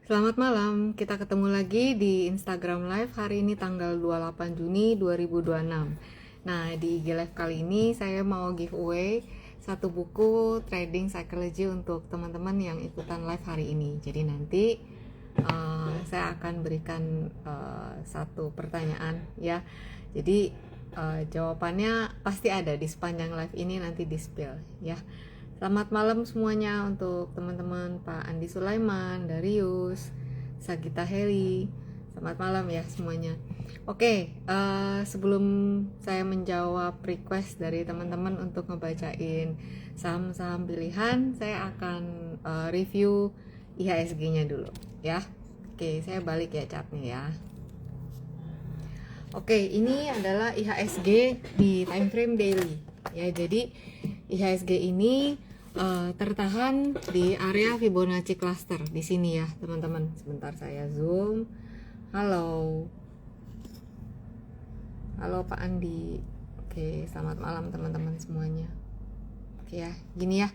Selamat malam, kita ketemu lagi di Instagram Live hari ini tanggal 28 Juni 2026. Nah, di IG Live kali ini saya mau giveaway satu buku trading psychology untuk teman-teman yang ikutan live hari ini. Jadi nanti saya akan berikan satu pertanyaan ya. Jadi jawabannya pasti ada di sepanjang live ini, nanti di spill ya. Selamat malam semuanya untuk teman-teman Pak Andi Sulaiman, Darius, Sagita Heli. Selamat malam ya semuanya. Oke, sebelum saya menjawab request dari teman-teman untuk ngebacain saham-saham pilihan, saya akan review IHSG-nya dulu ya. Oke, saya balik ya chartnya ya. Oke, ini adalah IHSG di time frame daily ya. Jadi IHSG ini tertahan di area Fibonacci cluster di sini ya teman-teman. Sebentar saya zoom. Halo Pak Andi. Oke, selamat malam teman-teman semuanya. Oke ya, gini ya,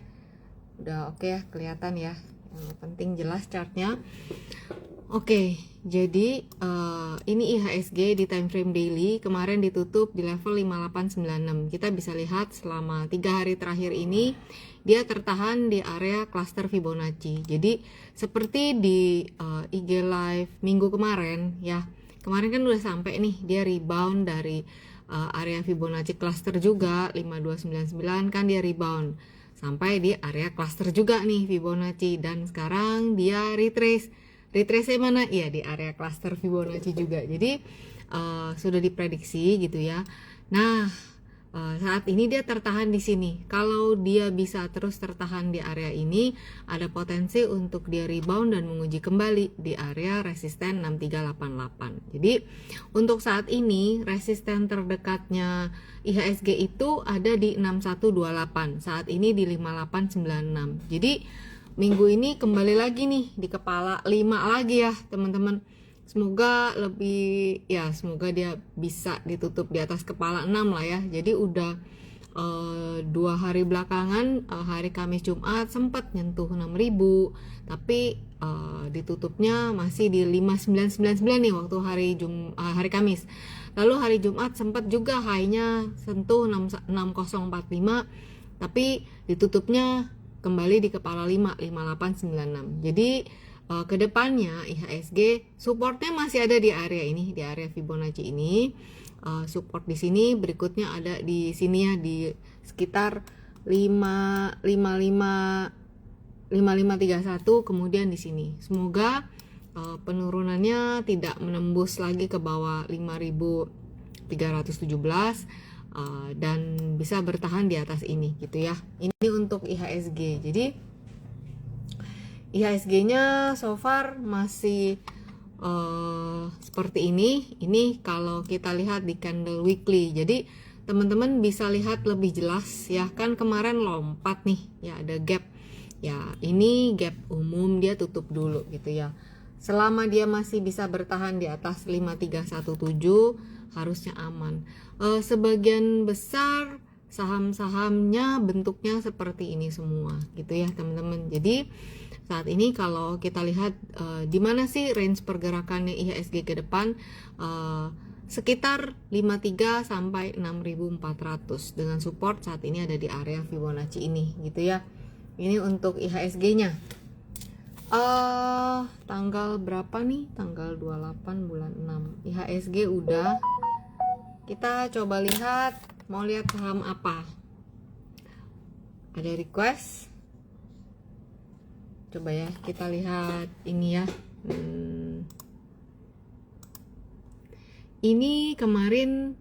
udah oke ya, kelihatan ya. Yang penting jelas chartnya. Oke, jadi ini IHSG di time frame daily kemarin ditutup di level 5896. Kita bisa lihat selama 3 hari terakhir ini dia tertahan di area cluster Fibonacci. Jadi seperti di IG live minggu kemarin ya. Kemarin kan udah sampai nih dia rebound dari area Fibonacci cluster juga 5299 kan dia rebound sampai di area cluster juga nih Fibonacci, dan sekarang dia retrace mana? Iya, di area cluster Fibonacci juga. Jadi sudah diprediksi gitu ya. Nah, saat ini dia tertahan di sini. Kalau dia bisa terus tertahan di area ini, ada potensi untuk dia rebound dan menguji kembali di area resisten 6388. Jadi untuk saat ini resisten terdekatnya IHSG itu ada di 6128. Saat ini di 5896. Jadi minggu ini kembali lagi nih di kepala 5 lagi ya teman-teman. Semoga semoga dia bisa ditutup di atas kepala 6 lah ya. Jadi udah 2 hari belakangan, hari Kamis Jumat sempat nyentuh 6.000, tapi ditutupnya masih di 5999 nih waktu hari Kamis. Lalu hari Jumat sempat juga high-nya sentuh 6045, tapi ditutupnya kembali di kepala 5, 5896. Jadi kedepannya IHSG supportnya masih ada di area ini, di area Fibonacci ini. Support di sini, berikutnya ada di sini ya, di sekitar 5531, kemudian di sini. Semoga penurunannya tidak menembus lagi ke bawah 5317 dan bisa bertahan di atas ini gitu ya. Ini untuk IHSG. Jadi IHSG-nya so far masih seperti ini. Ini kalau kita lihat di candle weekly. Jadi teman-teman bisa lihat lebih jelas ya, kan kemarin lompat nih ya, ada gap. Ya, ini gap umum, dia tutup dulu gitu ya. Selama dia masih bisa bertahan di atas 5317 harusnya aman. Sebagian besar saham-sahamnya bentuknya seperti ini semua gitu ya teman-teman. Jadi saat ini kalau kita lihat di mana sih range pergerakannya IHSG ke depan, sekitar 53 sampai 6400 dengan support saat ini ada di area Fibonacci ini gitu ya. Ini untuk IHSG-nya. Tanggal berapa nih? Tanggal 28 bulan 6. IHSG udah. Kita coba lihat, mau lihat saham apa? Ada request? Coba ya, kita lihat ini ya. Ini kemarin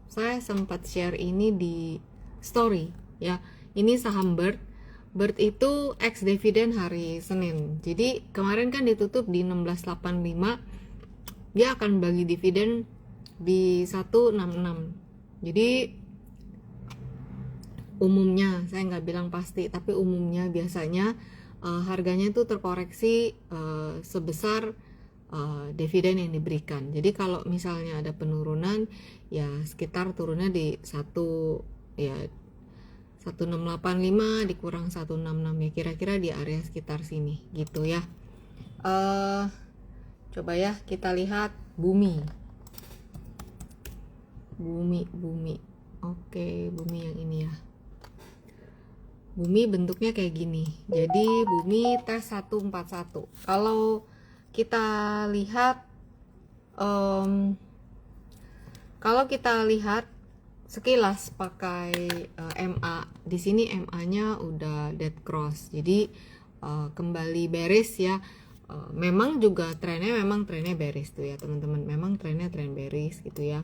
saya sempat share ini di story ya. Ini saham Bird. Bird itu ex dividen hari Senin. Jadi kemarin kan ditutup di 1685. Dia akan bagi dividen di 166. Jadi umumnya, saya nggak bilang pasti, tapi umumnya biasanya harganya itu terkoreksi sebesar dividen yang diberikan. Jadi kalau misalnya ada penurunan ya sekitar turunnya di 1 1685 dikurang 166 ya, kira-kira di area sekitar sini gitu ya. Coba ya kita lihat bumi. Oke, bumi yang ini ya. Bumi bentuknya kayak gini. Jadi bumi tes 141. Kalau kita lihat sekilas pakai MA, di sini MA-nya udah dead cross. Jadi kembali bearish ya. Memang juga trennya bearish tuh ya teman-teman. Memang trennya tren bearish gitu ya.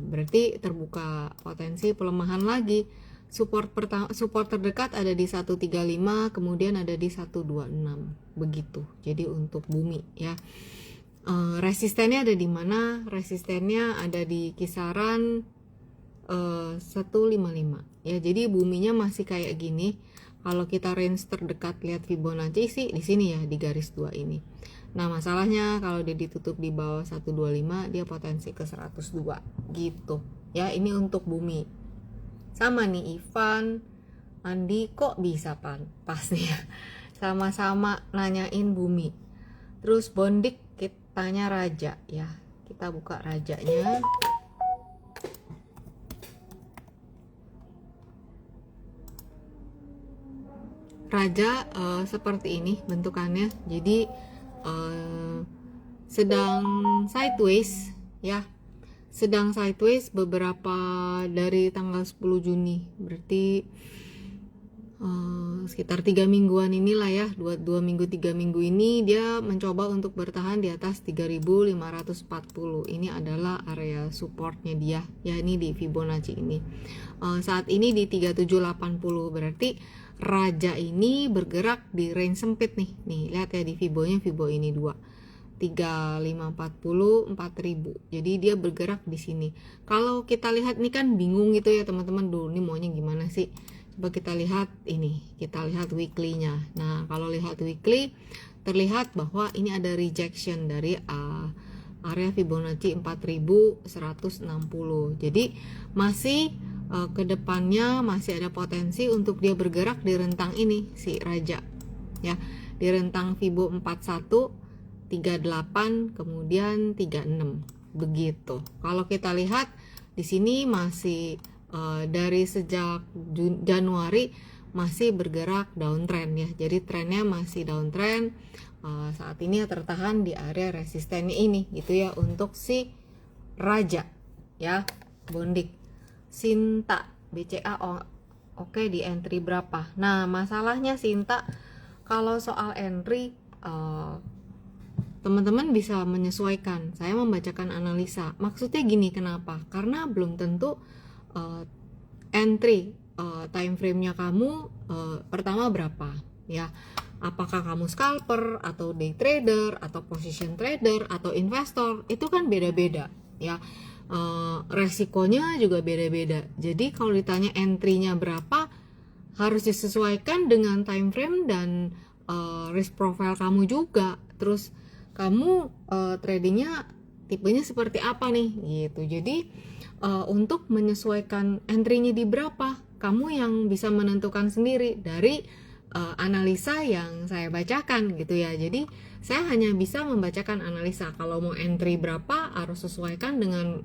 Berarti terbuka potensi pelemahan lagi. Support terdekat ada di 135, kemudian ada di 126 begitu. Jadi untuk bumi ya. Resistennya ada di mana? Resistennya ada di kisaran 155 ya. Jadi buminya masih kayak gini. Kalau kita range terdekat lihat Fibonacci sih di sini ya, di garis 2 ini. Nah, masalahnya kalau dia ditutup di bawah 125, dia potensi ke 102 gitu. Ya, ini untuk bumi. Sama nih Ivan, Andi kok bisa pas nih ya. Sama-sama nanyain bumi. Terus Bondik kitanya raja ya. Kita buka rajanya. Raja seperti ini bentukannya. Jadi sedang sideways ya. Sedang sideways beberapa dari tanggal 10 Juni. Berarti sekitar 3 mingguan inilah ya, 2 minggu 3 minggu ini dia mencoba untuk bertahan di atas 3540. Ini adalah area supportnya dia ya, ini di Fibonacci ini. Saat ini di 3780, berarti raja ini bergerak di range sempit nih. Nih lihat ya, di Fibonya Fibo ini 3540 4000. Jadi dia bergerak di sini. Kalau kita lihat nih kan bingung gitu ya teman-teman, dulu ini maunya gimana sih? Coba kita lihat ini, kita lihat weekly-nya. Nah, kalau lihat weekly terlihat bahwa ini ada rejection dari area Fibonacci 4160. Jadi masih ke depannya masih ada potensi untuk dia bergerak di rentang ini si raja. Ya, di rentang Fibo 41 38 kemudian 36 begitu. Kalau kita lihat di sini masih dari sejak Januari masih bergerak downtrend ya. Jadi trennya masih downtrend. Saat ini tertahan di area resistennya ini gitu ya untuk si raja ya. Bondik Sinta BCA oke, di entry berapa? Nah, masalahnya Sinta kalau soal entry teman-teman bisa menyesuaikan. Saya membacakan analisa. Maksudnya gini, kenapa? Karena belum tentu entry time frame-nya kamu pertama berapa ya. Apakah kamu scalper atau day trader atau position trader atau investor, itu kan beda-beda ya. Resikonya juga beda-beda. Jadi kalau ditanya entry-nya berapa, harus disesuaikan dengan time frame dan risk profile kamu juga. Terus kamu tradingnya tipenya seperti apa nih gitu. Jadi untuk menyesuaikan entry-nya di berapa, kamu yang bisa menentukan sendiri dari analisa yang saya bacakan gitu ya. Jadi saya hanya bisa membacakan analisa. Kalau mau entry berapa harus sesuaikan dengan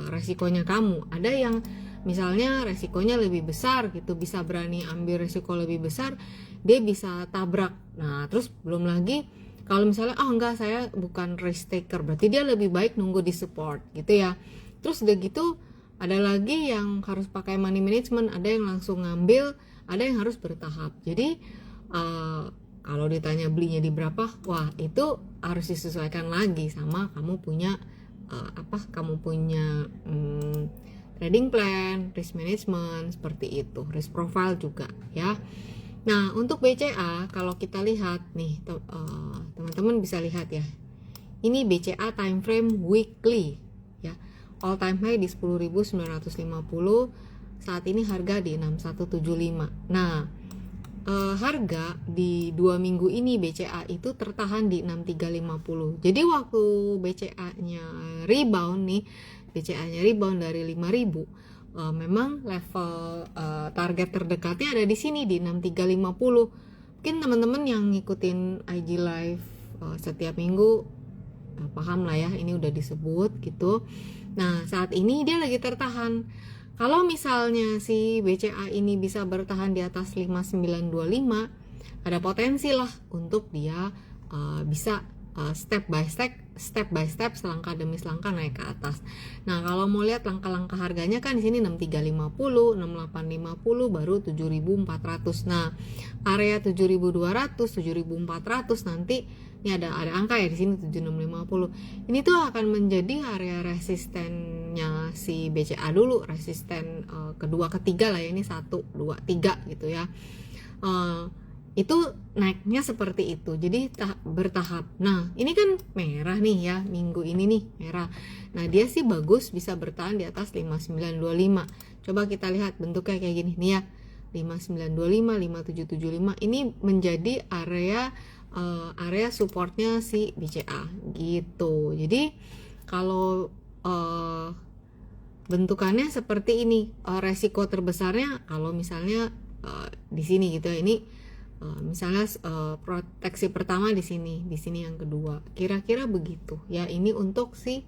resikonya kamu. Ada yang misalnya resikonya lebih besar gitu, bisa berani ambil resiko lebih besar, dia bisa tabrak. Nah, terus belum lagi kalau misalnya enggak, saya bukan risk taker, berarti dia lebih baik nunggu di support gitu ya. Terus udah gitu ada lagi yang harus pakai money management, ada yang langsung ngambil, ada yang harus bertahap. Jadi kalau ditanya belinya di berapa, wah itu harus disesuaikan lagi sama kamu punya trading plan, risk management seperti itu, risk profile juga ya. Nah, untuk BCA kalau kita lihat nih teman-teman bisa lihat ya. Ini BCA time frame weekly ya. All time high di 10.950, saat ini harga di 6175. Nah, harga di 2 minggu ini BCA itu tertahan di 6350. Jadi waktu BCA-nya rebound nih, BCA-nya rebound dari 5000, memang level target terdekatnya ada di sini di 6350. Mungkin teman-teman yang ngikutin IG live setiap minggu paham lah ya, ini udah disebut gitu. Nah saat ini dia lagi tertahan. Kalau misalnya si BCA ini bisa bertahan di atas 5925, ada potensi lah untuk dia bisa step by step selangkah demi selangkah naik ke atas. Nah, kalau mau lihat langkah-langkah harganya kan di sini 6350, 6850 baru 7400. Nah, area 7200, 7400 nanti ini ada angka ya di sini 7650. Ini tuh akan menjadi area resistennya si BCA dulu, resisten kedua ketiga lah ya, ini 1 2 3 gitu ya. Itu naiknya seperti itu, jadi bertahap. Nah ini kan merah nih ya, minggu ini nih merah. Nah dia sih bagus bisa bertahan di atas 5925. Coba kita lihat bentuknya kayak gini nih ya, 5925, 5775 ini menjadi area supportnya si BCA gitu. Jadi kalau bentukannya seperti ini, resiko terbesarnya kalau misalnya di sini gitu ya, ini misalnya proteksi pertama di sini yang kedua, kira-kira begitu ya. Ini untuk si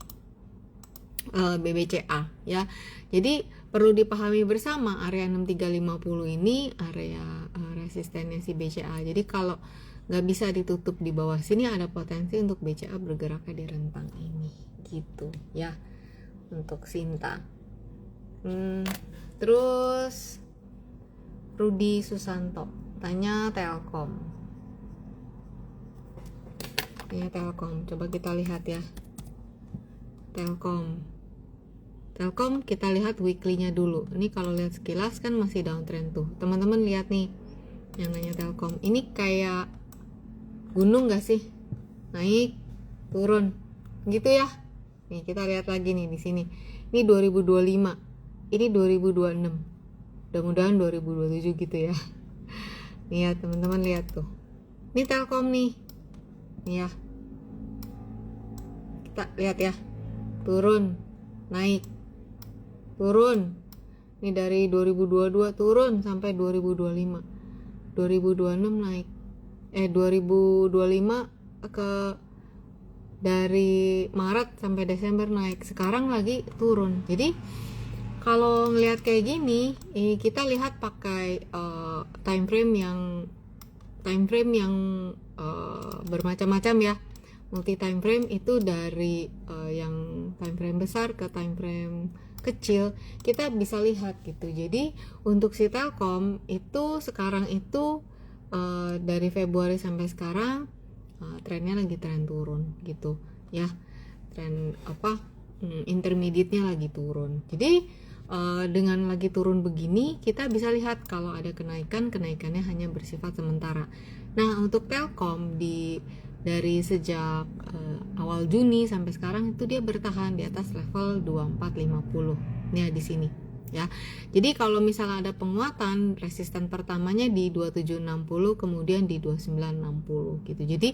BBCA ya. Jadi perlu dipahami bersama area 6350 ini area resistennya si BCA. Jadi kalau nggak bisa ditutup di bawah sini, ada potensi untuk BCA bergeraknya di rentang ini gitu ya untuk Sinta. Terus Rudi Susanto tanya Telkom. Coba kita lihat ya. Telkom kita lihat weekly-nya dulu. Ini kalau lihat sekilas kan masih downtrend tuh. Teman-teman lihat nih yang nanya Telkom. Ini kayak gunung gak sih? Naik, turun. Gitu ya. Nih kita lihat lagi nih di sini. Ini 2025. Ini 2026. Mudah-mudahan 2027 gitu ya. Nih ya teman-teman, lihat tuh. Ini Telkom nih. Nih ya. Kita lihat ya. Turun, naik, turun. Ini dari 2022 turun sampai 2025. 2026 naik. 2025 dari Maret sampai Desember naik. Sekarang lagi turun. Jadi kalau ngelihat kayak gini, kita lihat pakai time frame yang bermacam-macam ya. Multi time frame itu dari yang time frame besar ke time frame kecil, kita bisa lihat gitu. Jadi untuk si Telkom itu sekarang itu dari Februari sampai sekarang trennya lagi tren turun gitu ya. Tren intermediate-nya lagi turun. Jadi dengan lagi turun begini, kita bisa lihat kalau ada kenaikannya hanya bersifat sementara. Nah untuk Telkom dari sejak awal Juni sampai sekarang itu dia bertahan di atas level 2450 nih di sini ya. Jadi kalau misalnya ada penguatan, resisten pertamanya di 2760, kemudian di 2960 gitu. Jadi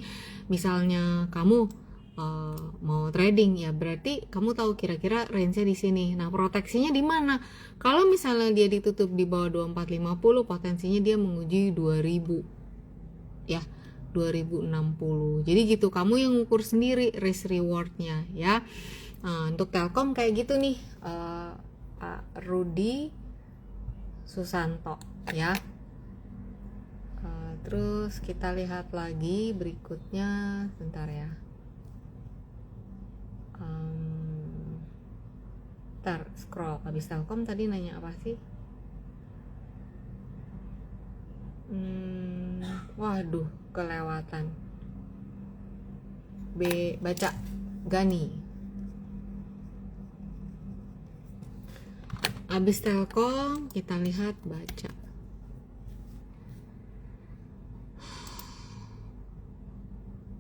misalnya kamu mau trading ya, berarti kamu tahu kira-kira range-nya di sini. Nah, proteksinya di mana? Kalau misalnya dia ditutup di bawah 2450, potensinya dia menguji 2000 ya, 2060. Jadi gitu, kamu yang ngukur sendiri risk reward-nya ya. Untuk Telkom kayak gitu nih, Pak Rudi Susanto ya. Terus kita lihat lagi berikutnya, bentar ya. Ntar scroll. Habis Telkom tadi nanya apa sih? Waduh, kelewatan. Baca Gani. Habis Telkom kita lihat baca.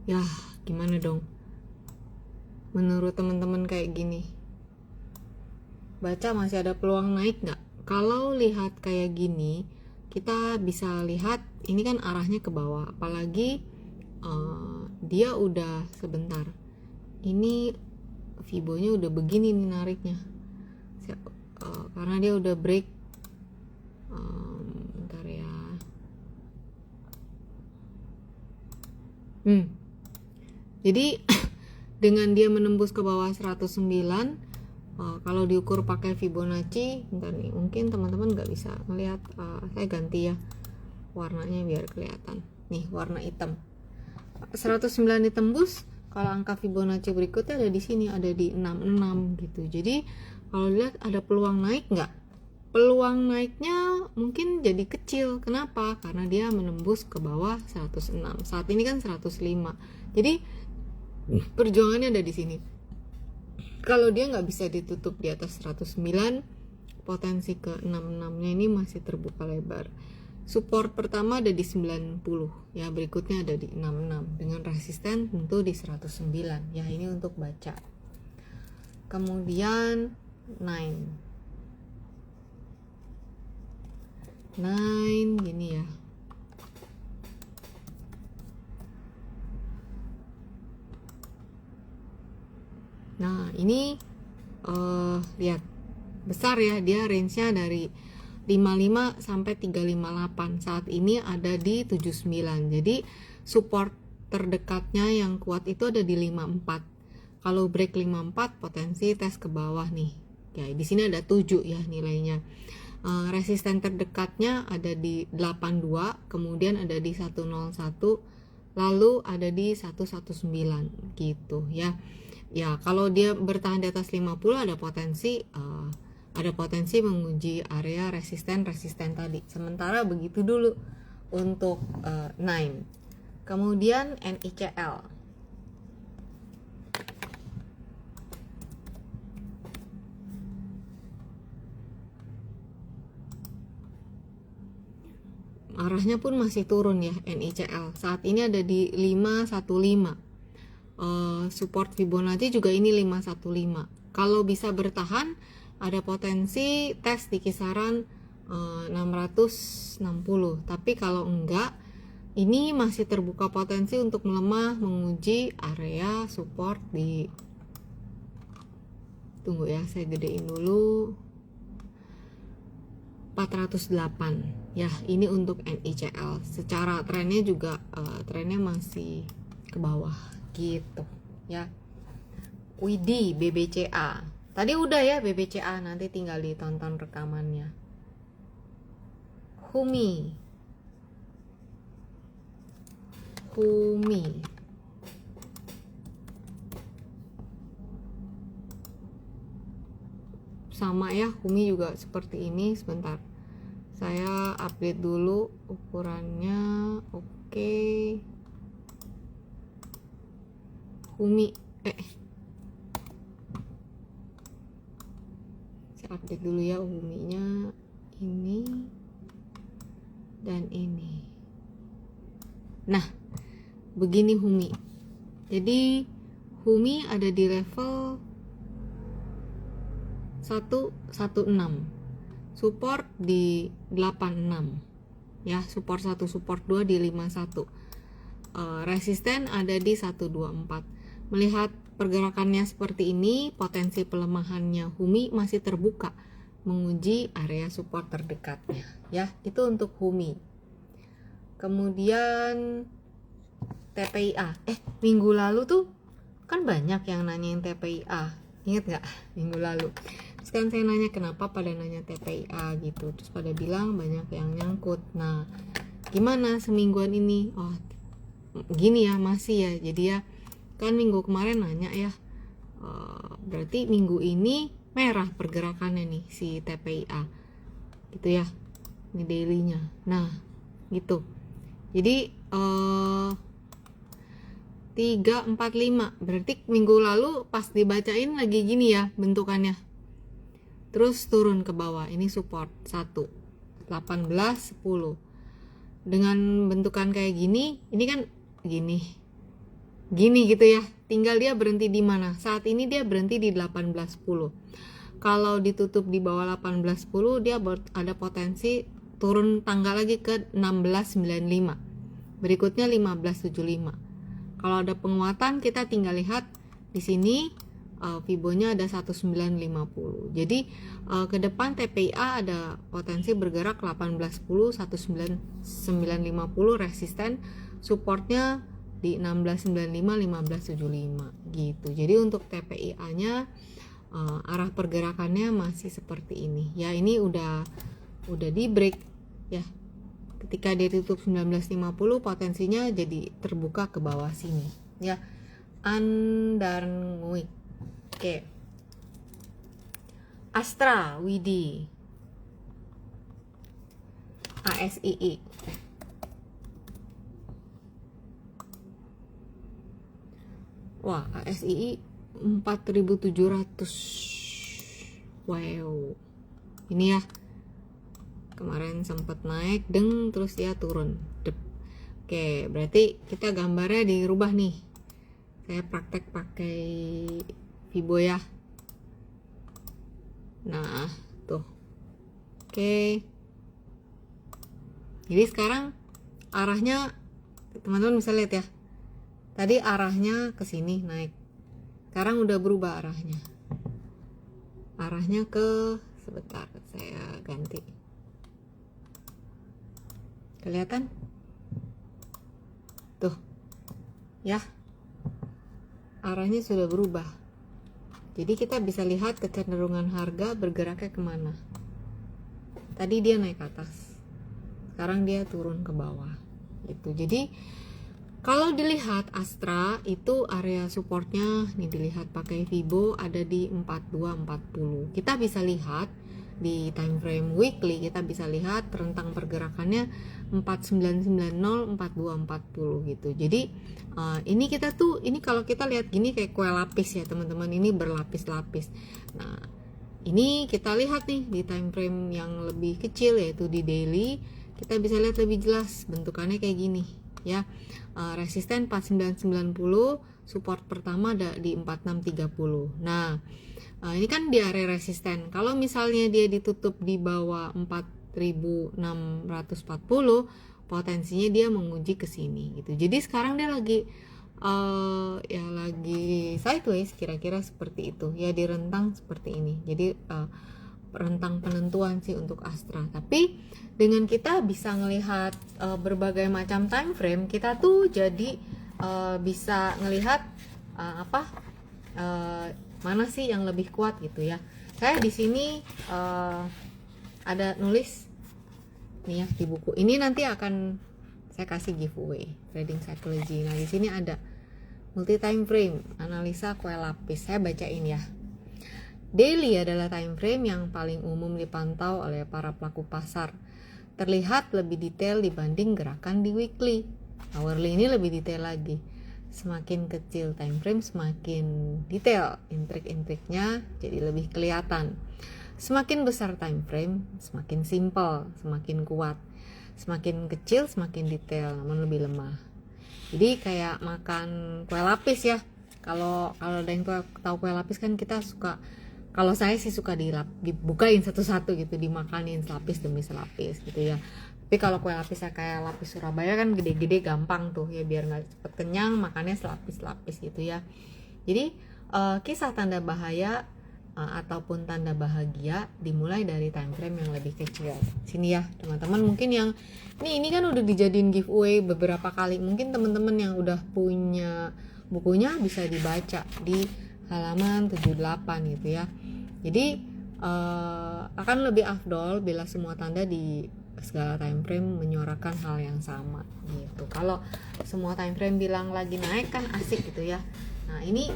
Ya, gimana dong? Menurut teman-teman kayak gini, baca masih ada peluang naik nggak? Kalau lihat kayak gini, kita bisa lihat ini kan arahnya ke bawah, apalagi dia udah sebentar. Ini Fibonya udah begini nih nariknya. karena dia udah break. Bentar ya. Jadi dengan dia menembus ke bawah 109, kalau diukur pakai Fibonacci, bentar nih, mungkin teman-teman nggak bisa melihat, saya ganti ya warnanya biar kelihatan. Nih warna hitam. 109 ditembus, kalau angka Fibonacci berikutnya ada di sini, ada di 66 gitu. Jadi kalau lihat ada peluang naik nggak? Peluang naiknya mungkin jadi kecil. Kenapa? Karena dia menembus ke bawah 106. Saat ini kan 105. Jadi perjuangannya ada di sini. Kalau dia nggak bisa ditutup di atas 109, potensi ke 66-nya ini masih terbuka lebar. Support pertama ada di 90 ya, berikutnya ada di 66 dengan resisten tentu di 109 ya. Ini untuk baca. Kemudian 9 gini ya. Nah ini lihat besar ya, dia range-nya dari 55 sampai 358. Saat ini ada di 79. Jadi support terdekatnya yang kuat itu ada di 54. Kalau break 54 potensi tes ke bawah nih. Ya, di sini ada 7 ya nilainya. Resisten terdekatnya ada di 82, kemudian ada di 101, lalu ada di 119 gitu ya. Ya, kalau dia bertahan di atas 50 ada potensi menguji area resisten tadi. Sementara begitu dulu untuk 9. Kemudian NICL. Arahnya pun masih turun ya NICL. Saat ini ada di 515. Support Fibonacci juga ini 515. Kalau bisa bertahan ada potensi tes di kisaran 660. Tapi kalau enggak, ini masih terbuka potensi untuk melemah menguji area support di, tunggu ya, saya gedein dulu, 408 ya. Ini untuk NICL. Secara trennya juga trennya masih ke bawah gitu ya. Widih, BBCA tadi udah ya. BBCA nanti tinggal ditonton rekamannya. Humi sama ya. Humi juga seperti ini. Sebentar, saya update dulu ukurannya. Oke. Humi saya update dulu ya. Huminya ini dan ini. Nah, begini Humi. Jadi Humi ada di level 116, support di 86 ya. Support 1, support 2 di 51. Resisten ada di 124. Melihat pergerakannya seperti ini, potensi pelemahannya Humi masih terbuka menguji area support terdekatnya ya. Itu untuk Humi. Kemudian TPIA. Minggu lalu tuh kan banyak yang nanyain TPIA. Ingat nggak minggu lalu? Terus kan saya nanya kenapa pada nanya TPIA gitu. Terus pada bilang banyak yang nyangkut. Nah, gimana semingguan ini? Oh, gini ya, masih ya. Jadi ya, kan minggu kemarin nanya ya, berarti minggu ini merah pergerakannya nih si TPIA gitu ya. Ini dailynya. Nah gitu. Jadi 3, 4, 5 berarti minggu lalu pas dibacain lagi gini ya bentukannya, terus turun ke bawah. Ini support 1, 18, 10 dengan bentukan kayak gini. Ini kan gini gitu ya. Tinggal dia berhenti di mana. Saat ini dia berhenti di 18.10. Kalau ditutup di bawah 18.10, dia ada potensi turun tangga lagi ke 16.95. Berikutnya 15.75. Kalau ada penguatan, kita tinggal lihat di sini Fibonya ada 1950. Jadi ke depan TPIA ada potensi bergerak 1810, 1950 resisten, supportnya di 1695, 1575 gitu. Jadi untuk TPIA-nya arah pergerakannya masih seperti ini. Ya, ini udah di break ya. Ketika dia tutup 1950 potensinya jadi terbuka ke bawah sini ya. Andarnguik. Oke. Astra Widi. ASII. Wah, ASII 4.700. Wow. Ini ya. Kemarin sempat naik terus dia turun. Oke, berarti kita gambarnya dirubah nih. Saya praktek pakai Fibo ya. Nah, tuh. Oke. Jadi sekarang arahnya teman-teman bisa lihat ya. Tadi arahnya ke sini naik. Sekarang udah berubah arahnya. Arahnya ke, sebentar saya ganti. Kelihatan? Tuh. Ya. Arahnya sudah berubah. Jadi kita bisa lihat kecenderungan harga bergeraknya kemana. Tadi dia naik ke atas. Sekarang dia turun ke bawah. Gitu. Jadi kalau dilihat Astra itu area supportnya nih, dilihat pakai Fibo ada di 4240. Kita bisa lihat di time frame weekly, kita bisa lihat rentang pergerakannya 4990, 4240 gitu. Jadi ini kita tuh, ini kalau kita lihat gini kayak kue lapis ya teman-teman, ini berlapis-lapis. Nah, ini kita lihat nih di time frame yang lebih kecil yaitu di daily, kita bisa lihat lebih jelas bentukannya kayak gini ya. Resisten 4990, support pertama ada di 4630. Nah, ini kan di area resisten. Kalau misalnya dia ditutup di bawah 4640, potensinya dia menguji ke sini gitu. Jadi sekarang dia lagi ya lagi sideways, kira-kira seperti itu. Ya di rentang seperti ini. Jadi rentang penentuan sih untuk Astra. Tapi dengan kita bisa ngelihat berbagai macam time frame, kita tuh jadi bisa ngelihat mana sih yang lebih kuat gitu ya. Saya di sini ada nulis nih ya di buku. Ini nanti akan saya kasih giveaway trading psychology. Nah, di sini ada multi time frame, analisa kue lapis. Saya bacain ya. Daily adalah time frame yang paling umum dipantau oleh para pelaku pasar. Terlihat lebih detail dibanding gerakan di weekly. Hourly ini lebih detail lagi. Semakin kecil time frame semakin detail, intrik-intriknya jadi lebih kelihatan. Semakin besar time frame semakin simple, semakin kuat. Semakin kecil semakin detail namun lebih lemah. Jadi kayak makan kue lapis ya. Kalau ada yang tahu kue lapis kan kita suka, kalau saya sih suka dibukain satu-satu gitu, dimakanin selapis demi selapis gitu ya. Tapi kalau kue lapisnya kayak lapis Surabaya kan gede-gede, gampang tuh ya, biar nggak cepet kenyang makannya selapis-lapis gitu ya. Jadi kisah tanda bahaya ataupun tanda bahagia dimulai dari time frame yang lebih kecil. Sini ya teman-teman, mungkin yang ini kan udah dijadiin giveaway beberapa kali. Mungkin teman-teman yang udah punya bukunya bisa dibaca di halaman 78 gitu ya. Jadi akan lebih afdol bila semua tanda di segala time frame menyuarakan hal yang sama gitu. Kalau semua time frame bilang lagi naik kan asik gitu ya. Nah, ini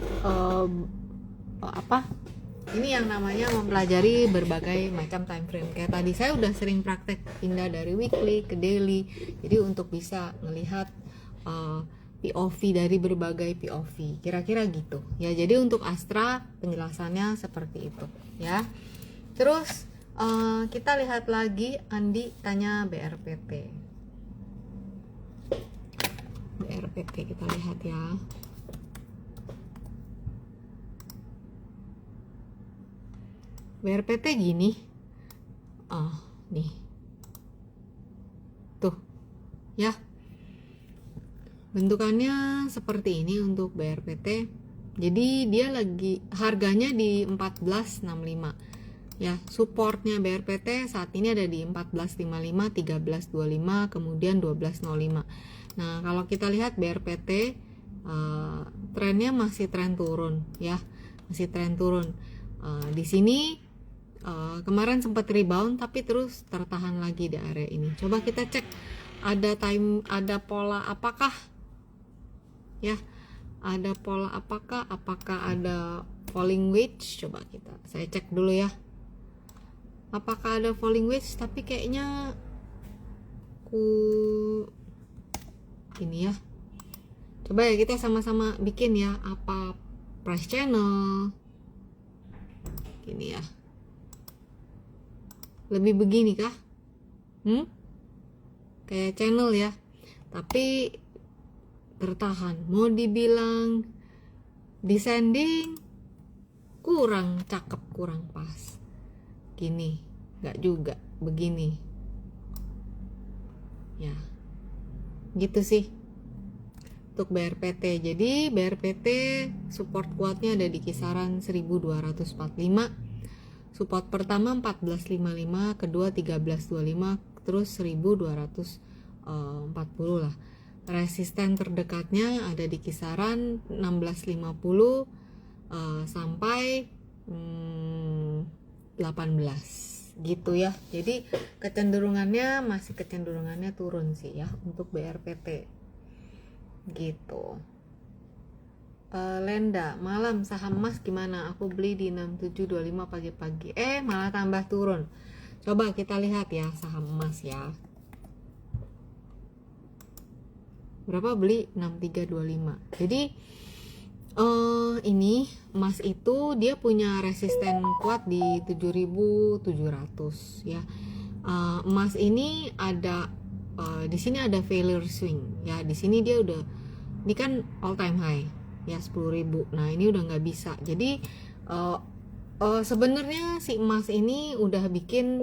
ini yang namanya mempelajari berbagai macam time frame. Kayak tadi saya udah sering praktek pindah dari weekly ke daily. Jadi untuk bisa melihat POV dari berbagai POV, kira-kira gitu ya. Jadi untuk Astra penjelasannya seperti itu ya. Terus kita lihat lagi, Andi tanya BRPT kita lihat ya. BRPT gini, nih tuh ya, bentukannya seperti ini untuk BRPT. Jadi dia lagi harganya di 14.65 ya. Supportnya BRPT saat ini ada di 14.55, 13.25, kemudian 12.05. Nah kalau kita lihat BRPT trennya masih tren turun ya, masih tren turun. Di sini kemarin sempat rebound tapi terus tertahan lagi di area ini. Coba kita cek ada pola apakah ya, ada pola apakah ada falling wedge. Coba saya cek dulu ya, apakah ada falling wedge, tapi kayaknya ini ya. Coba ya kita sama-sama bikin ya, apa price channel gini ya, lebih begini kah? Kayak channel ya, tapi tertahan. Mau dibilang descending kurang cakep, kurang pas. Gini nggak juga, begini ya, gitu sih untuk BRPT. Jadi BRPT support kuatnya ada di kisaran 1245. Support pertama 1455, kedua 1325, terus 1240 lah. Resisten terdekatnya ada di kisaran 1650 sampai 18 gitu ya. Jadi kecenderungannya masih turun sih ya untuk BRPT gitu. Lenda, malam saham emas gimana? Aku beli di 6725 pagi-pagi. Malah tambah turun. Coba kita lihat ya saham emas ya. Berapa beli? 6325. Jadi ini emas itu dia punya resisten kuat di 7700 ya. Emas ini ada di sini ada failure swing ya. Di sini dia udah, ini kan all time high ya 10.000. Nah ini udah nggak bisa. Jadi sebenarnya si emas ini udah bikin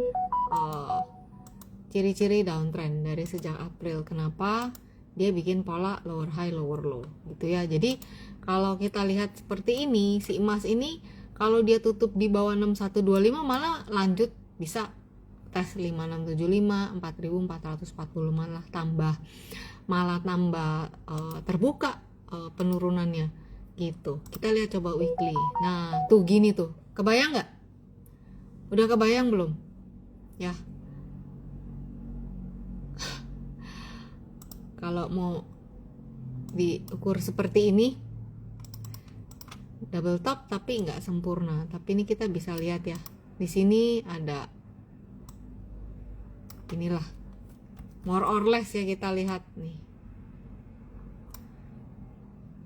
ciri-ciri downtrend dari sejak April. Kenapa? Dia bikin pola lower high lower low gitu ya. Jadi kalau kita lihat seperti ini, si emas ini kalau dia tutup di bawah 6125 malah lanjut bisa tes 5675, 4440, malah tambah terbuka penurunannya gitu. Kita lihat coba weekly. Nah tuh gini tuh, kebayang nggak? Udah kebayang belum ya? Kalau mau diukur seperti ini, double top tapi nggak sempurna. Tapi ini kita bisa lihat ya, di sini ada inilah more or less ya, kita lihat nih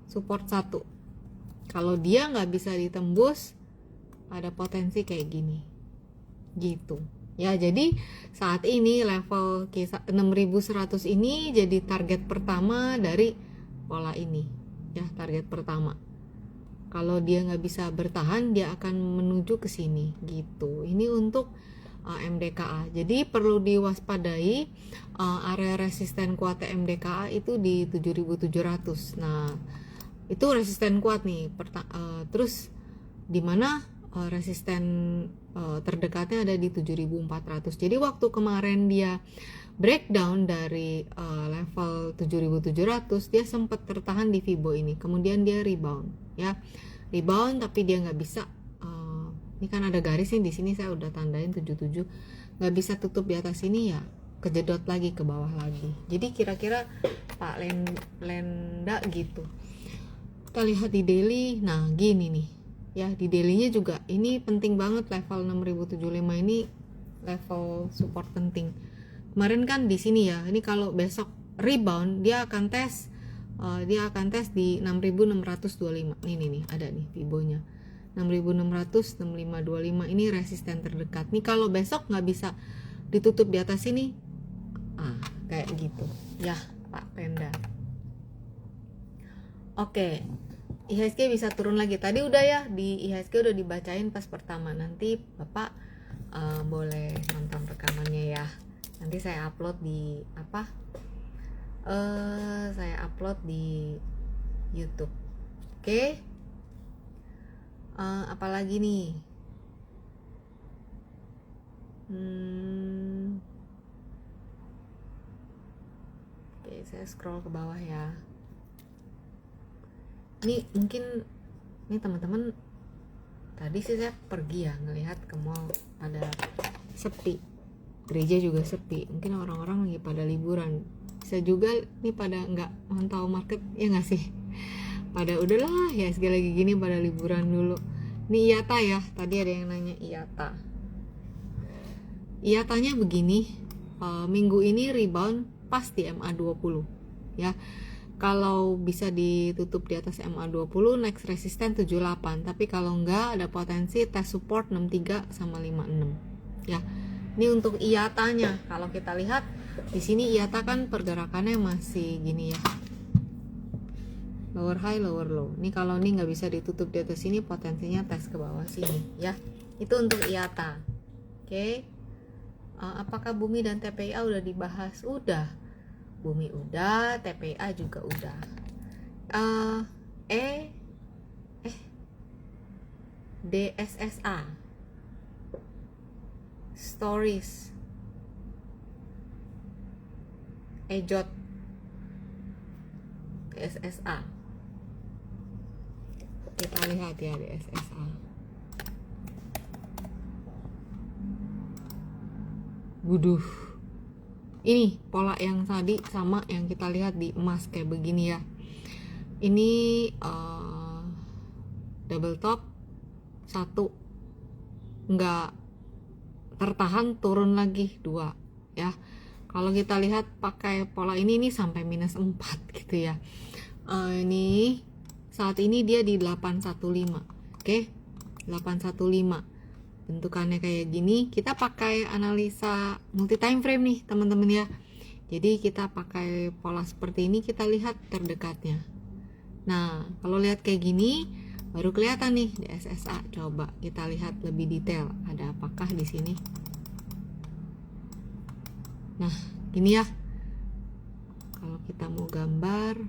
support 1. Kalau dia nggak bisa ditembus, ada potensi kayak gini gitu ya. Jadi saat ini level 6100 ini jadi target pertama dari pola ini ya, target pertama. Kalau dia nggak bisa bertahan, dia akan menuju ke sini gitu. Ini untuk MDKA. Jadi perlu diwaspadai area resisten kuat MDKA itu di 7700. Nah itu resisten kuat nih. Terus di mana resisten terdekatnya ada di 7400. Jadi waktu kemarin dia breakdown dari level 7700, dia sempat tertahan di Fibo ini, kemudian dia rebound ya, tapi dia nggak bisa. Ini kan ada garis nih di sini, saya udah tandain 77, nggak bisa tutup di atas ini ya, kejedot lagi ke bawah lagi. Jadi kira-kira Pak Lenda gitu. Kita lihat di daily. Nah gini nih ya, di daily-nya juga ini penting banget, level 6075 ini level support penting. Kemarin kan di sini ya, ini kalau besok rebound dia akan tes di 6625. Ini nih ada nih Fibonya 6600, 6525 ini resisten terdekat. Nih kalau besok nggak bisa ditutup di atas sini, kayak gitu ya Pak Lenda. Oke, IHSG bisa turun lagi. Tadi udah ya, di IHSG udah dibacain pas pertama. Nanti Bapak boleh nonton rekamannya ya. Nanti saya upload di saya upload di YouTube. Oke. Apalagi nih, oke, saya scroll ke bawah ya. Ini mungkin ini teman-teman, tadi sih saya pergi ya ngelihat ke mall, pada sepi, gereja juga sepi, mungkin orang-orang lagi pada liburan. Bisa juga nih pada nggak mantau market, ya nggak sih, pada udahlah ya segala lagi gini pada liburan dulu. Ini IATA ya, tadi ada yang nanya IATA-nya begini, minggu ini rebound pas di MA20 ya. Kalau bisa ditutup di atas MA20, next resistance 78, tapi kalau enggak ada potensi test support 63 sama 56 ya. Ini untuk IATA-nya. Kalau kita lihat di sini IATA kan pergerakannya masih gini ya, lower high lower low. Ini kalau ini nggak bisa ditutup di atas sini, potensinya tes ke bawah sini ya. Itu untuk IATA. Oke. Apakah bumi dan TPIA udah dibahas? Udah. Bumi udah, TPA juga udah. DSSA stories EJOT DSSA, kita lihat ya DSSA. Buduh, ini pola yang tadi sama yang kita lihat di emas kayak begini ya. Ini double top, satu nggak tertahan, turun lagi, dua ya. Kalau kita lihat pakai pola ini sampai minus 4 gitu ya. Ini saat ini dia di 815. Oke, 815. Bentukannya kayak gini. Kita pakai analisa multi time frame nih teman-teman ya. Jadi kita pakai pola seperti ini, kita lihat terdekatnya. Nah, kalau lihat kayak gini baru kelihatan nih di SSA. Coba kita lihat lebih detail, ada apakah di sini. Nah, gini ya. Kalau kita mau gambar,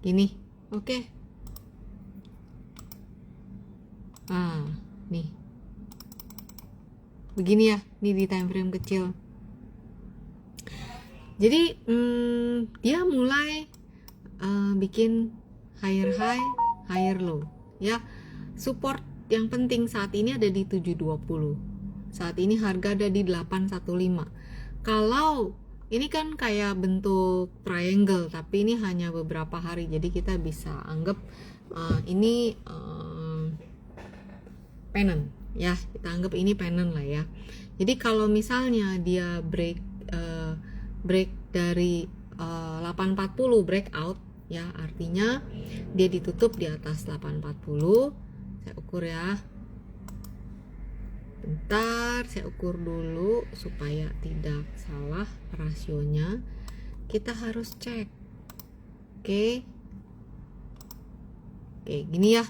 gini. Oke. Nah, nih. Begini ya, ini di time frame kecil. Jadi dia mulai bikin higher high, higher low ya. Support yang penting saat ini ada di 720. Saat ini harga ada di 815. Kalau ini kan kayak bentuk triangle, tapi ini hanya beberapa hari, jadi kita bisa anggap ini pennant ya, kita anggap ini pennant lah ya. Jadi kalau misalnya dia break dari 840 breakout ya, artinya dia ditutup di atas 840. Saya ukur ya, bentar, saya ukur dulu supaya tidak salah rasionya. Kita harus cek. Oke, gini ya.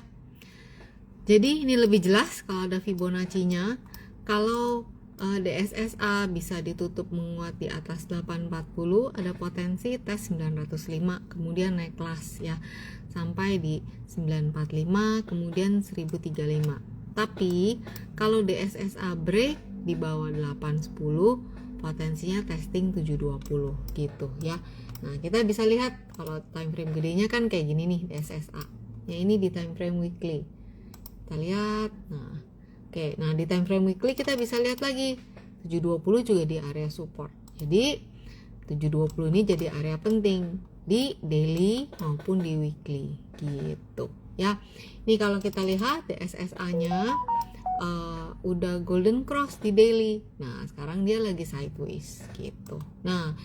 Jadi ini lebih jelas kalau ada Fibonacci-nya. Kalau DSSA bisa ditutup menguat di atas 840, ada potensi tes 905, kemudian naik kelas ya sampai di 945, kemudian 1035. Tapi kalau DSSA break di bawah 810, potensinya testing 720 gitu ya. Nah, kita bisa lihat kalau time frame gedenya kan kayak gini nih DSSA. Ya, ini di time frame weekly. Kita lihat. Nah, oke, nah di time frame weekly kita bisa lihat lagi 720 juga di area support. Jadi 720 ini jadi area penting di daily maupun di weekly gitu ya. Ini kalau kita lihat DSSA-nya udah golden cross di daily. Nah, sekarang dia lagi sideways gitu. Nah,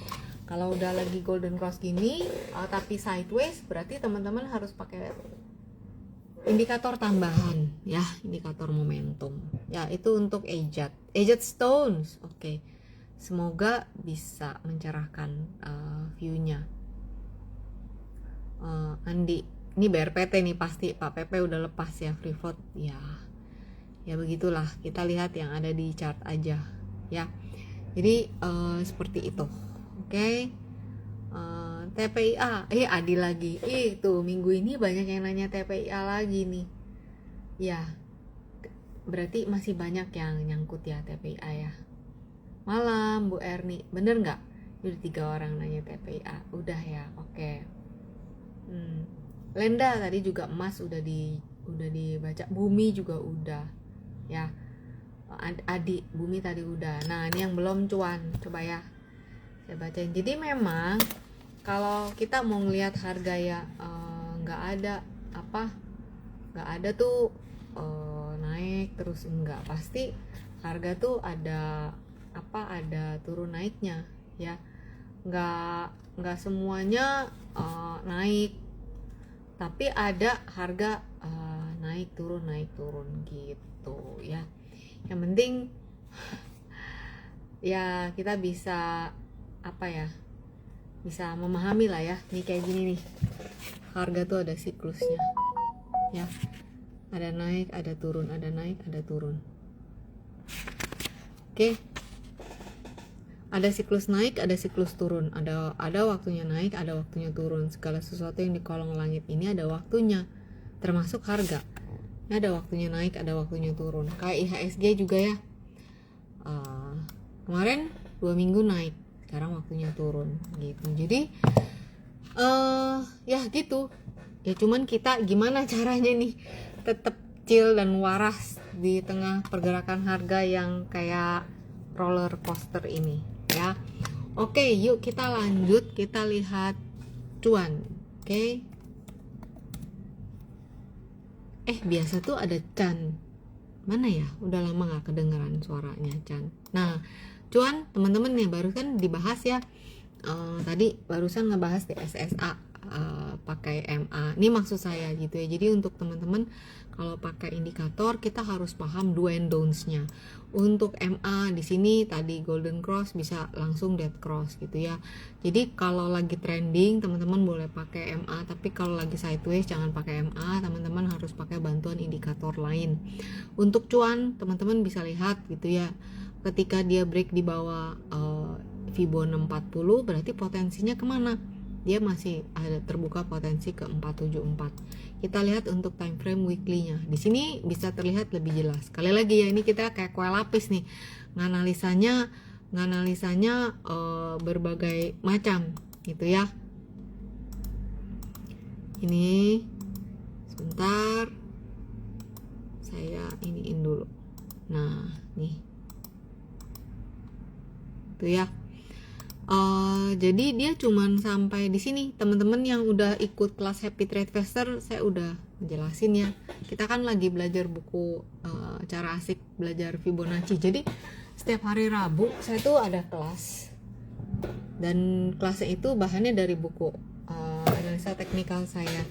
kalau udah lagi golden cross gini tapi sideways, berarti teman-teman harus pakai indikator tambahan ya, indikator momentum ya. Itu untuk EJOT stones. Oke. Semoga bisa mencerahkan view-nya. Andi, ini BRPT nih pasti Pak PP udah lepas ya, free float ya. Ya begitulah, kita lihat yang ada di chart aja ya. Jadi seperti itu. Oke. TPIA, Adi lagi. Tuh minggu ini banyak yang nanya TPIA lagi nih. Ya, berarti masih banyak yang nyangkut ya TPIA ya. Malam Bu Erni, bener nggak? Udah 3 orang nanya TPIA. Udah ya, oke. Lenda tadi juga emas udah dibaca. Bumi juga udah. Ya. Adi, Bumi tadi udah. Nah, ini yang belum cuan. Coba ya. Saya bacain. Jadi memang kalau kita mau ngelihat harga ya nggak ada tuh naik terus, enggak, pasti harga tuh ada turun naiknya ya, nggak semuanya naik, tapi ada harga naik turun gitu ya. Yang penting ya kita bisa bisa memahami lah ya. Nih kayak gini nih, harga tuh ada siklusnya ya, ada naik ada turun, ada naik ada turun. Oke. Ada siklus naik, ada siklus turun, ada waktunya naik, ada waktunya turun. Segala sesuatu yang di kolong langit ini ada waktunya, termasuk harga. Ini ada waktunya naik, ada waktunya turun. Kayak IHSG juga ya, kemarin 2 minggu naik, sekarang waktunya turun gitu. Jadi ya gitu ya, cuman kita gimana caranya nih tetap chill dan waras di tengah pergerakan harga yang kayak roller coaster ini ya. Oke, yuk kita lanjut, kita lihat cuan. Oke. Biasa tuh ada Chan, mana ya, udah lama gak kedengeran suaranya Chan. Nah, cuan teman-teman nih barusan dibahas ya, tadi barusan ngebahas di SSA pakai MA. Ini maksud saya gitu ya. Jadi untuk teman-teman kalau pakai indikator kita harus paham do and don'ts-nya. Untuk MA di sini tadi golden cross bisa langsung dead cross gitu ya. Jadi kalau lagi trending teman-teman boleh pakai MA, tapi kalau lagi sideways jangan pakai MA, teman-teman harus pakai bantuan indikator lain. Untuk cuan teman-teman bisa lihat gitu ya, ketika dia break di bawah Fibo 640 berarti potensinya kemana? Dia masih ada terbuka potensi ke 474. Kita lihat untuk time frame weekly-nya. Di sini bisa terlihat lebih jelas. Sekali lagi ya, ini kita kayak kue lapis nih. Nganalisanya berbagai macam gitu ya. Ini sebentar saya iniin dulu. Nah, nih. Tuh ya. Jadi dia cuman sampai di sini. Teman-teman yang udah ikut kelas Happy Trade Faster, saya udah jelasin ya. Kita kan lagi belajar buku cara asik belajar Fibonacci. Jadi setiap hari Rabu saya tuh ada kelas, dan kelasnya itu bahannya dari buku analisa teknikal saya.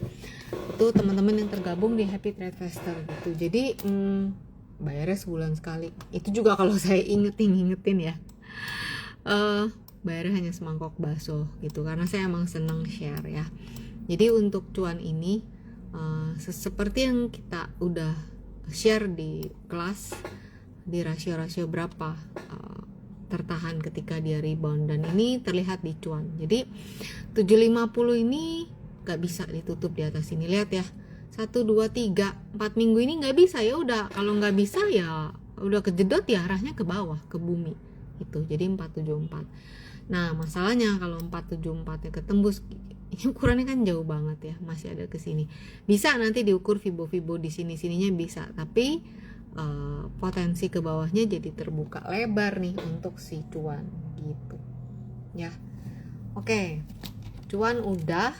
Itu teman-teman yang tergabung di Happy Trade Faster gitu. Jadi bayarnya sebulan sekali. Itu juga kalau saya ingetin ya. Bayarnya hanya semangkok bakso gitu, karena saya emang seneng share ya. Jadi untuk cuan ini seperti yang kita udah share di kelas, di rasio-rasio berapa tertahan ketika dia rebound, dan ini terlihat di cuan. Jadi 750 ini gak bisa ditutup di atas ini. Lihat ya, 1, 2, 3, 4 minggu ini gak bisa. Ya udah, kalau gak bisa ya udah kejedot ya, arahnya ke bawah, ke bumi itu. Jadi 474. Nah masalahnya kalau 474 nya ketembus, ini ukurannya kan jauh banget ya, masih ada ke sini. Bisa nanti diukur Fibo di sini-sininya bisa, tapi potensi ke bawahnya jadi terbuka lebar nih untuk si cuan gitu ya. Oke, cuan udah.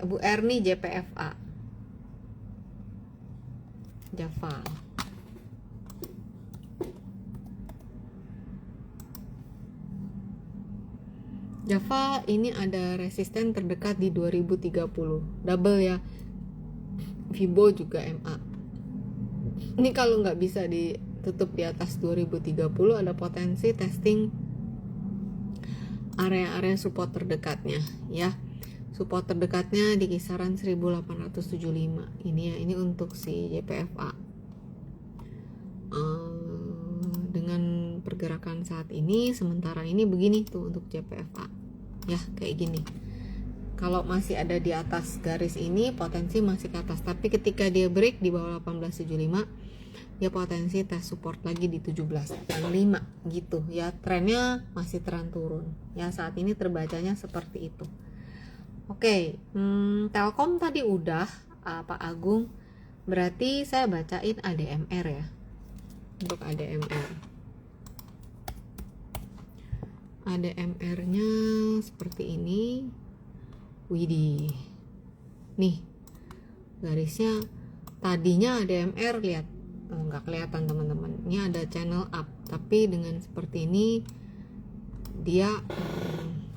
Bu Erni JPFA Java. Java ini ada resisten terdekat di 2030, double ya, Fibo juga MA. Ini kalau nggak bisa ditutup di atas 2030, ada potensi testing area-area support terdekatnya ya. Support terdekatnya di kisaran 1875 ini ya. Ini untuk si JPFA. Dengan pergerakan saat ini, sementara ini begini tuh untuk JPFA ya, kayak gini. Kalau masih ada di atas garis ini potensi masih ke atas, tapi ketika dia break di bawah 1875 dia potensi tes support lagi di 17,5 gitu ya. Trennya masih tren turun ya, saat ini terbacanya seperti itu. Oke, Telkom tadi udah, Pak Agung, berarti saya bacain ADMR ya. Untuk ADMR-nya seperti ini. Widih, nih garisnya tadinya ADMR, lihat, nggak kelihatan teman-teman, ini ada channel up, tapi dengan seperti ini dia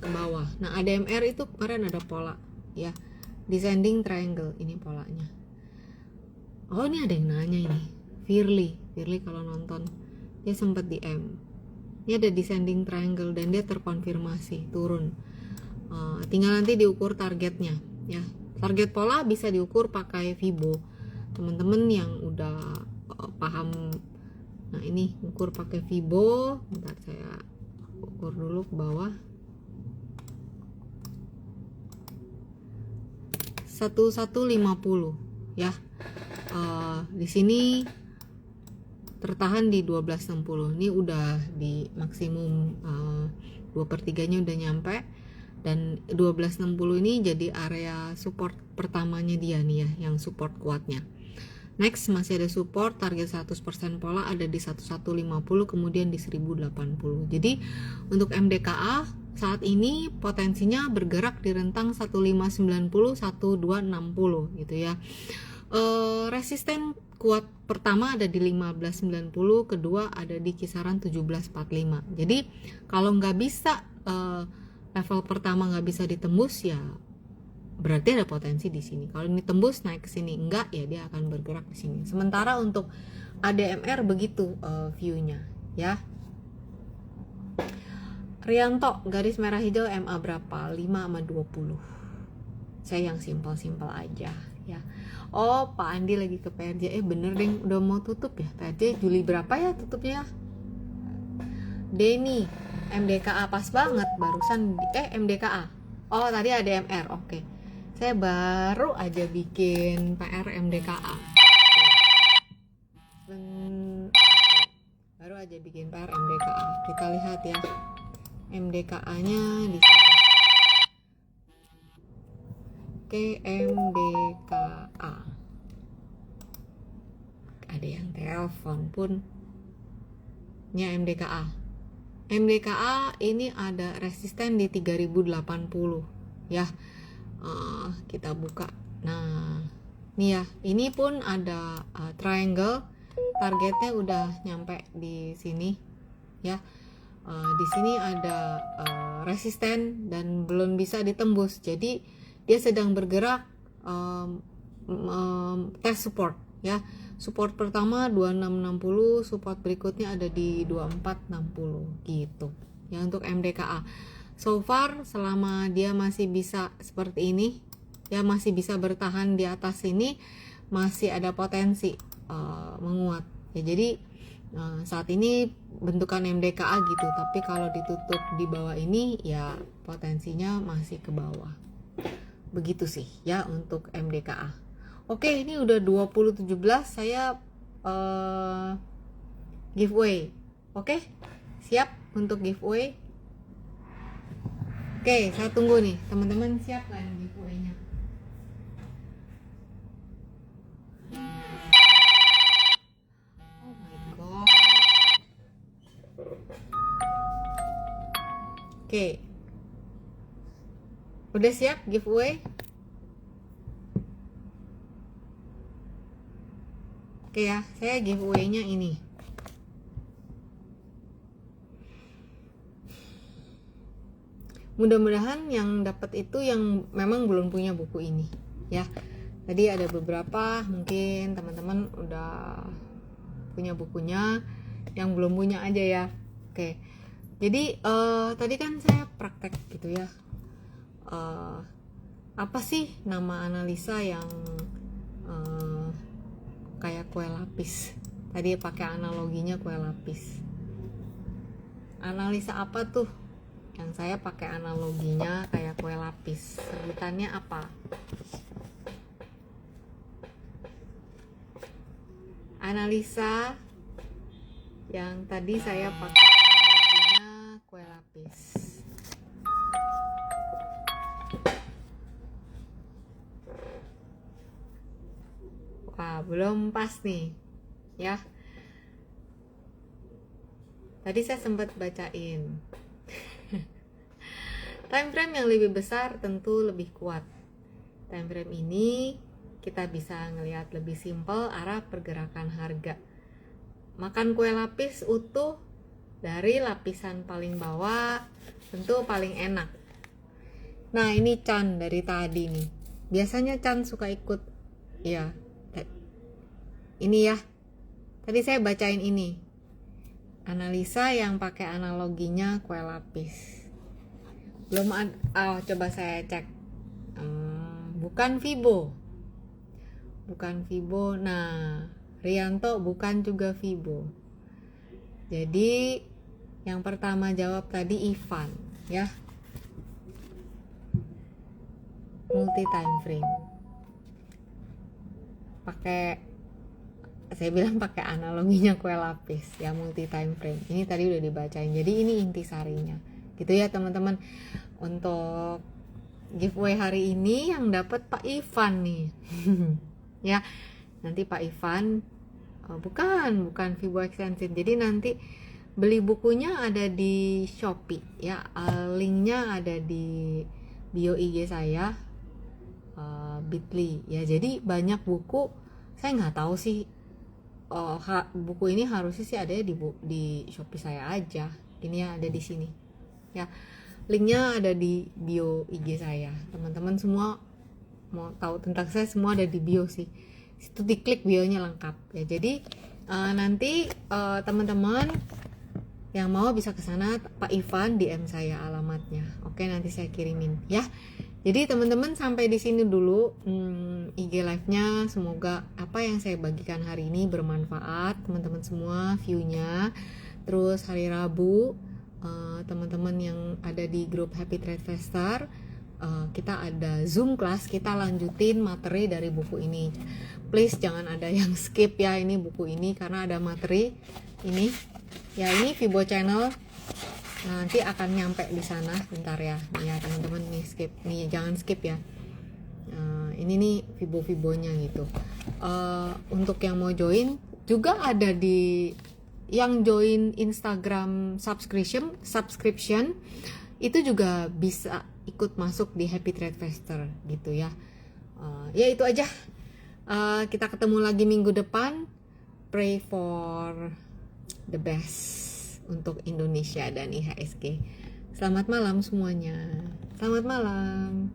ke bawah. Nah ADMR itu kemarin ada pola ya, descending triangle, ini polanya. Oh ini ada yang nanya ini, Firly kalau nonton, dia sempat DM, ini ada descending triangle dan dia terkonfirmasi turun. Tinggal nanti diukur targetnya ya. Target pola bisa diukur pakai Fibo, teman-teman yang udah paham. Nah ini ukur pakai Fibo, bentar saya ukur dulu ke bawah. 1150 ya. Di sini tertahan di 1260, ini udah di maksimum 2/3 nya udah nyampe, dan 1260 ini jadi area support pertamanya dia nih ya, yang support kuatnya. Next masih ada support target 100% pola ada di 1150, kemudian di 1080. Jadi untuk MDKA saat ini potensinya bergerak di rentang 1590 1260 gitu ya. Resisten kuat pertama ada di 1590, kedua ada di kisaran 1745. Jadi kalau nggak bisa level pertama nggak bisa ditembus ya berarti ada potensi di sini. Kalau ini tembus naik ke sini, enggak ya dia akan bergerak di sini. Sementara untuk ADMR begitu view-nya ya. Rianto garis merah hijau MA berapa? 5/20. Saya yang simpel-simpel aja ya. Oh Pak Andi lagi ke PRJ, bener deh udah mau tutup ya PRJ. Juli berapa ya tutupnya? Denny MDKA pas banget barusan MDKA. Oh tadi ADMR, oke. Saya baru aja bikin PR MDKA. Baru aja bikin PR MDKA. Kita lihat ya MDKA-nya di sini. Oke, MDKA. Ada yang telepon pun. Nya MDKA. MDKA ini ada resisten di 3080 ya. Kita buka. Nah, nih ya, ini pun ada triangle, targetnya udah nyampe di sini ya. Di sini ada resisten dan belum bisa ditembus. Jadi dia sedang bergerak tes support ya. Support pertama 2660, support berikutnya ada di 2460 gitu. Ya untuk MDKA. So far selama dia masih bisa seperti ini, ya masih bisa bertahan di atas ini, masih ada potensi menguat. Ya jadi saat ini bentukan MDKA gitu, tapi kalau ditutup di bawah ini ya potensinya masih ke bawah. Begitu sih ya untuk MDKA. Oke, ini udah 2017, saya giveaway. Oke, siap untuk giveaway. Oke, saya tunggu nih, teman-teman siap kan giveaway-nya? Oh my god. Oke. Udah siap giveaway? Oke ya, saya giveaway-nya ini. Mudah-mudahan yang dapat itu yang memang belum punya buku ini ya. Tadi ada beberapa mungkin teman-teman udah punya bukunya, yang belum punya aja ya. Oke. Jadi tadi kan saya praktek gitu ya. Apa sih nama analisa yang kayak kue lapis? Tadi pakai analoginya kue lapis. Analisa apa tuh? Yang saya pakai analoginya kayak kue lapis. Sebutannya apa? Analisa yang tadi saya pakai analoginya kue lapis. Wah, belum pas nih ya. Tadi saya sempat bacain. Time frame yang lebih besar tentu lebih kuat. Time frame ini kita bisa ngelihat lebih simpel arah pergerakan harga. Makan kue lapis utuh dari lapisan paling bawah tentu paling enak. Nah, ini Chan dari tadi nih. Biasanya Chan suka ikut. Ya. Ini ya. Tadi saya bacain ini. Analisa yang pakai analoginya kue lapis. Belum ada. Coba saya cek. Bukan Vibo. Bukan Vibo. Nah, Rianto bukan juga Vibo. Jadi yang pertama jawab tadi Ivan ya. Multi time frame. Saya bilang pakai analoginya kue lapis ya, multi time frame. Ini tadi udah dibacain. Jadi ini intisarinya. Gitu ya teman-teman. Untuk giveaway hari ini yang dapat Pak Ivan nih. Ya, nanti Pak Ivan bukan Vibo Extension. Jadi nanti beli bukunya ada di Shopee ya. Linknya ada di bio IG saya, Bitly ya. Jadi banyak buku. Saya nggak tahu sih buku ini harusnya sih ada di Shopee saya aja. Ini ya ada di sini ya. Linknya ada di bio IG saya. Teman-teman semua mau tahu tentang saya semua ada di bio sih. Situ diklik bionya lengkap ya. Jadi nanti teman-teman yang mau bisa ke sana, Pak Ivan DM saya alamatnya. Oke, nanti saya kirimin ya. Jadi teman-teman sampai di sini dulu IG live-nya. Semoga apa yang saya bagikan hari ini bermanfaat teman-teman semua view-nya. Terus hari Rabu teman-teman yang ada di grup Happy Trade Faster, kita ada Zoom class, kita lanjutin materi dari buku ini. Please jangan ada yang skip ya ini buku ini karena ada materi ini. Ya ini Vibo Channel. Nanti akan nyampe di sana bentar ya. Nih ya teman-teman nih skip. Nih jangan skip ya. Ini nih Vibo-Vibonya gitu. Untuk yang mau join juga ada di yang join Instagram subscription itu juga bisa ikut masuk di Happy Trade Faster gitu ya. Ya itu aja. Kita ketemu lagi minggu depan. Pray for the best untuk Indonesia dan IHSG. Selamat malam semuanya. Selamat malam.